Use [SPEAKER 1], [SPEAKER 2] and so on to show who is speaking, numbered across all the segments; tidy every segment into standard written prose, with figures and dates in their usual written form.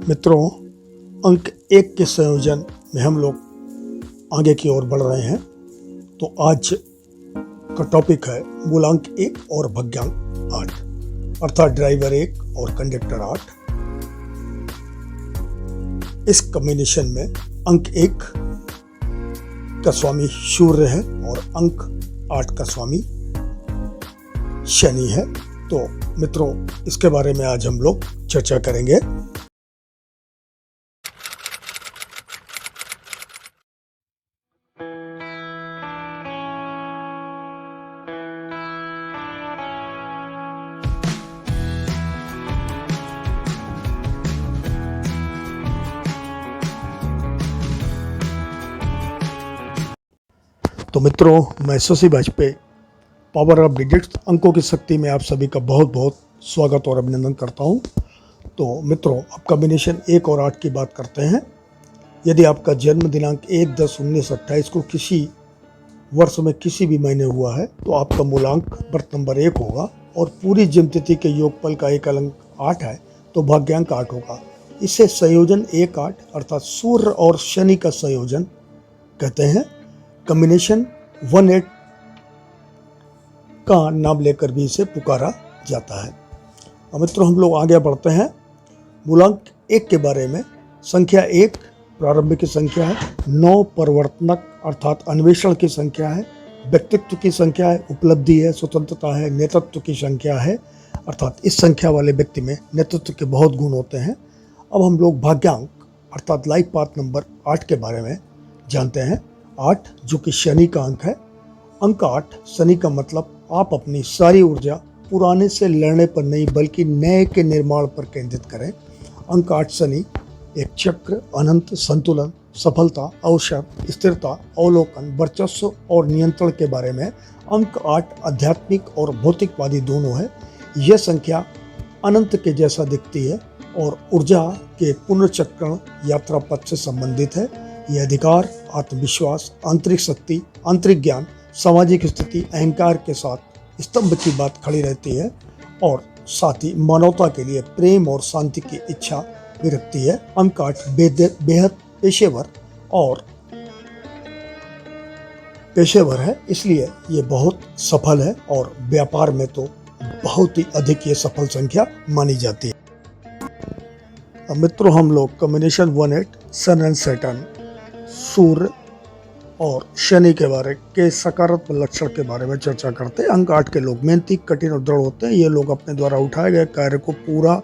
[SPEAKER 1] मित्रों, अंक एक के संयोजन में हम लोग आगे की ओर बढ़ रहे हैं। तो आज का टॉपिक है मूलांक 1 और भाग्यांक 8, अर्थात ड्राइवर 1 और कंडक्टर 8। इस कॉम्बिनेशन में अंक 1 का स्वामी सूर्य है और अंक 8 का स्वामी शनि है। तो मित्रों, इसके बारे में आज हम लोग चर्चा करेंगे। तो मित्रों, मैं Shashi Vajpayee power of digits अंकों की शक्ति में आप सभी का बहुत बहुत स्वागत और अभिनंदन करता हूं। तो मित्रों, अब कॉम्बिनेशन 1 और 8 की बात करते हैं। यदि आपका जन्म दिनांक 1/10/1928 को किसी वर्ष में किसी भी महीने हुआ है तो आपका मूलांक बर्थ नंबर 1 होगा और पूरी जन्म तिथि के योगफल का एक अंक 8 है तो भाग्यांक 8 होगा। इसे संयोजन 1-8 अर्थात सूर्य और शनि का संयोजन कहते हैं। कॉम्बिनेशन 1-8 का नाम लेकर भी इसे पुकारा जाता है। अब मित्रों, हम लोग आगे बढ़ते हैं। मूलांक 1 के बारे में। संख्या 1 प्रारंभिक की संख्या है, 9 परिवर्तनक अर्थात अन्वेषण की संख्या है, व्यक्तित्व की संख्या है, उपलब्धि है, स्वतंत्रता है, नेतृत्व की संख्या है अर्थात इस संख्या वाले व्यक्ति में नेतृत्व के बहुत गुण होते हैं। अब हम लोग भाग्यांक अर्थात लाइफ पाथ नंबर 8 के बारे में जानते हैं। 8 जो कि शनि का अंक है। अंक 8 शनि का मतलब आप अपनी सारी ऊर्जा पुराने से लड़ने पर नहीं बल्कि नए के निर्माण पर केंद्रित करें। अंक 8 शनि एक चक्र, अनंत, संतुलन, सफलता, अवसर, स्थिरता, अवलोकन, वर्चस्व और नियंत्रण के बारे में। अंक 8 आध्यात्मिक और भौतिकवादी दोनों है। यह संख्या अनंत के जैसा दिखती है और ऊर्जा के पुनर्चक्रण यात्रा पथ से संबंधित है। यह अधिकार, आत्मविश्वास, आंतरिक शक्ति, आंतरिक ज्ञान, सामाजिक स्थिति, अहंकार के साथ स्तंभ की बात खड़ी रहती है और साथ ही मानवता के लिए प्रेम और शांति की इच्छा भी रखती है। अंक 8 बेहद पेशेवर है, इसलिए ये बहुत सफल है और व्यापार में तो बहुत ही अधिक ये सफल संख्या मानी जाती है। अब मित्रों, हम लोग कॉम्बिनेशन 1-8 सन एंड सैटर्न सूर्य और शनि के बारे के सकारात्मक लक्षण के बारे में चर्चा करते हैं। अंक 8 के लोग मेहनती, कठिन और दृढ़ होते हैं। ये लोग अपने द्वारा उठाए गए कार्य को पूरा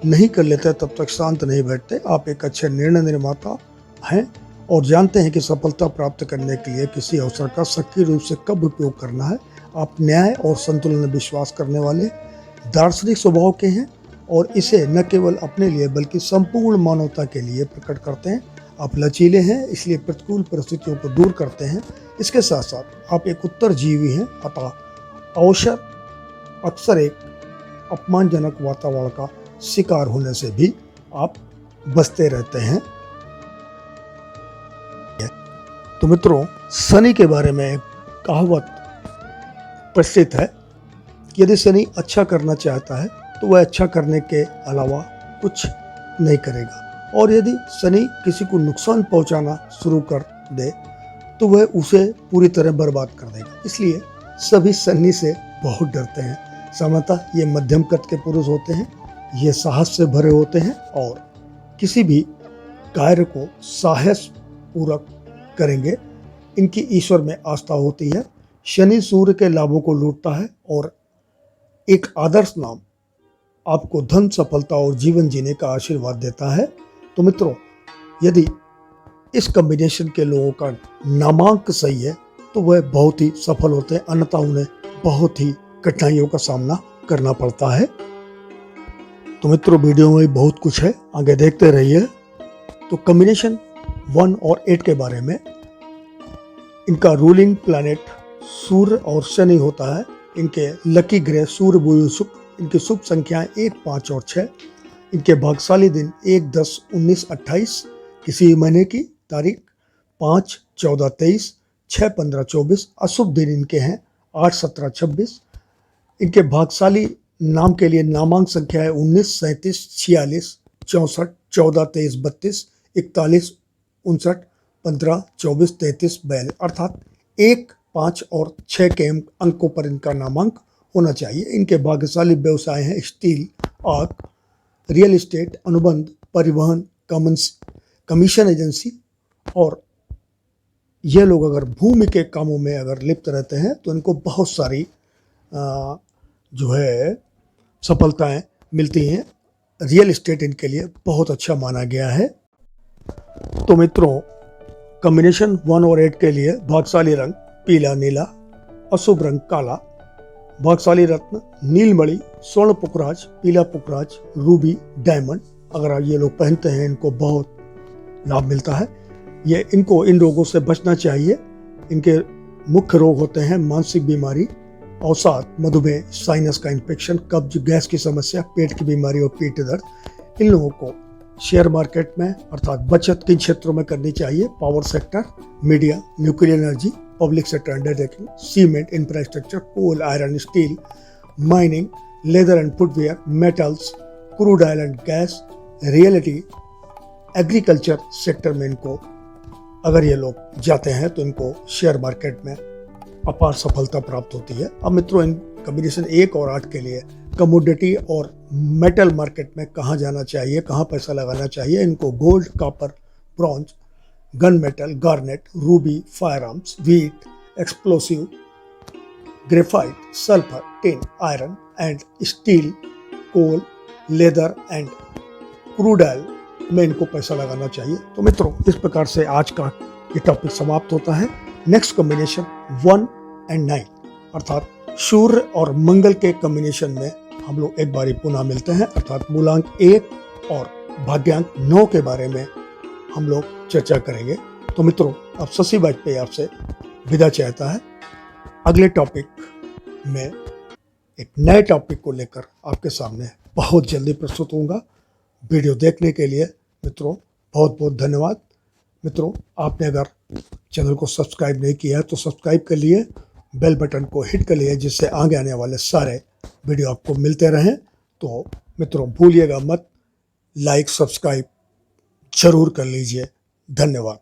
[SPEAKER 1] नहीं कर लेते तब तक शांत नहीं बैठते। आप एक अच्छे निर्णय निर्माता हैं और जानते हैं कि सफलता प्राप्त करने के लिए किसी अवसर का सक्रिय रूप से कब उपयोग करना है। आप न्याय और संतुलन में विश्वास करने वाले दार्शनिक स्वभाव के हैं और इसे न केवल अपने लिए बल्कि संपूर्ण मानवता के लिए प्रकट करते हैं। आप लचीले हैं, इसलिए प्रतिकूल परिस्थितियों को दूर करते हैं। इसके साथ साथ आप एक उत्तरजीवी हैं, अतः अक्सर एक अपमानजनक वातावरण का शिकार होने से भी आप बचते रहते हैं। तो मित्रों, शनि के बारे में एक कहावत प्रचलित है। यदि शनि अच्छा करना चाहता है तो वह अच्छा करने के अलावा कुछ नहीं करेगा और यदि शनि किसी को नुकसान पहुंचाना शुरू कर दे तो वह उसे पूरी तरह बर्बाद कर देगा। इसलिए सभी शनि से बहुत डरते हैं। सामान्यतः ये मध्यम कद के पुरुष होते हैं। ये साहस से भरे होते हैं और किसी भी कार्य को साहस पूर्वक करेंगे। इनकी ईश्वर में आस्था होती है। शनि सूर्य के लाभों को लूटता है और एक आदर्श नाम आपको धन, सफलता और जीवन जीने का आशीर्वाद देता है। तो मित्रों, यदि इस कॉम्बिनेशन के लोगों का नामांक सही है तो वह बहुत ही सफल होते हैं, अन्यथा उन्हें बहुत ही कठिनाइयों का सामना करना पड़ता है। तो मित्रों, वीडियो में बहुत कुछ है, आगे देखते रहिए। तो कॉम्बिनेशन 1 और 8 के बारे में। इनका रूलिंग प्लैनेट सूर्य और शनि होता है। इनके लकी ग्रह सूर्य, बुध, शुक्र। इनकी शुभ संख्याएं 1, 5 और 6। इनके भाग्यशाली दिन 1/10/1928, किसी महीने की तारीख 5, 14, 23, 6, 15, 24। अशुभ दिन इनके हैं 8, 17, 26। इनके भाग्यशाली नाम के लिए नामांक संख्या है 19, 37, 46, 64 14 23 32 41 59 15 24 33 42 अर्थात 1, 5 और 6 के अंकों पर इनका नामांक होना चाहिए। इनके भाग्यशाली व्यवसाय हैं स्टील, आग, रियल एस्टेट, अनुबंध, परिवहन, कमीशन एजेंसी। और ये लोग अगर भूमि के कामों में अगर लिप्त रहते हैं तो इनको बहुत सारी जो है सफलताएं मिलती हैं। रियल एस्टेट इनके लिए बहुत अच्छा माना गया है। तो मित्रों, कॉम्बिनेशन 1 और 8 के लिए भाग्यशाली रंग पीला, नीला, अशुभ रंग काला, भाग्यशाली रत्न नीलमणि, स्वर्ण पुखराज, पीला पुखराज, रूबी, डायमंड। अगर ये लोग पहनते हैं इनको बहुत लाभ मिलता है। ये इनको इन रोगों से बचना चाहिए। इनके मुख्य रोग होते हैं मानसिक बीमारी, अवसाद, मधुमेह, साइनस का इन्फेक्शन, कब्ज, गैस की समस्या, पेट की बीमारी और पीठ दर्द। इन लोगों को शेयर मार्केट में अर्थात बचत किन क्षेत्रों में करनी चाहिए? Power sector, media, nuclear energy, public sector undertaking, cement, infrastructure, coal, iron, steel, mining, leather and footwear, metals, crude oil and gas, reality, agriculture sector में इनको अगर ये लोग जाते हैं तो इनको शेयर मार्केट में अपार सफलता प्राप्त होती है। अब मित्रों, इन कॉम्बिनेशन 1 और 8 के लिए कमोडिटी और मेटल मार्केट में कहाँ जाना चाहिए, कहाँ पैसा लगाना चाहिए? इनको gold, copper, bronze, gun metal, garnet, ruby, firearms, wheat, explosive, graphite, sulphur, tin, iron and steel, coal, leather and crude oil में इनको पैसा लगाना चाहिए। तो मित्रों, इस प्रकार से आज का ये टॉपिक समाप्त होता है। नेक्स्ट कॉम्बिनेशन 1 एंड 9 अर्थात सूर्य और मंगल के कॉम्बिनेशन में हम लोग एक बारी पुनः मिलते हैं, अर्थात मूलांक 1 और भाग्यांक 9 के बारे में हम लोग चर्चा करेंगे। तो मित्रों, अब शशि वाजपेयी आपसे विदा चाहता है। अगले टॉपिक में एक नए टॉपिक को लेकर आपके सामने बहुत जल्दी प्रस्तुत होऊंगा। वीडियो देखने के लिए मित्रों बहुत बहुत धन्यवाद। मित्रों, आपने अगर चैनल को सब्सक्राइब नहीं किया है तो सब्सक्राइब कर लिए, बेल बटन को हिट कर लिए, जिससे आगे आने वाले सारे वीडियो आपको मिलते रहें। तो मित्रों, भूलिएगा मत, लाइक सब्सक्राइब जरूर कर लीजिए। धन्यवाद।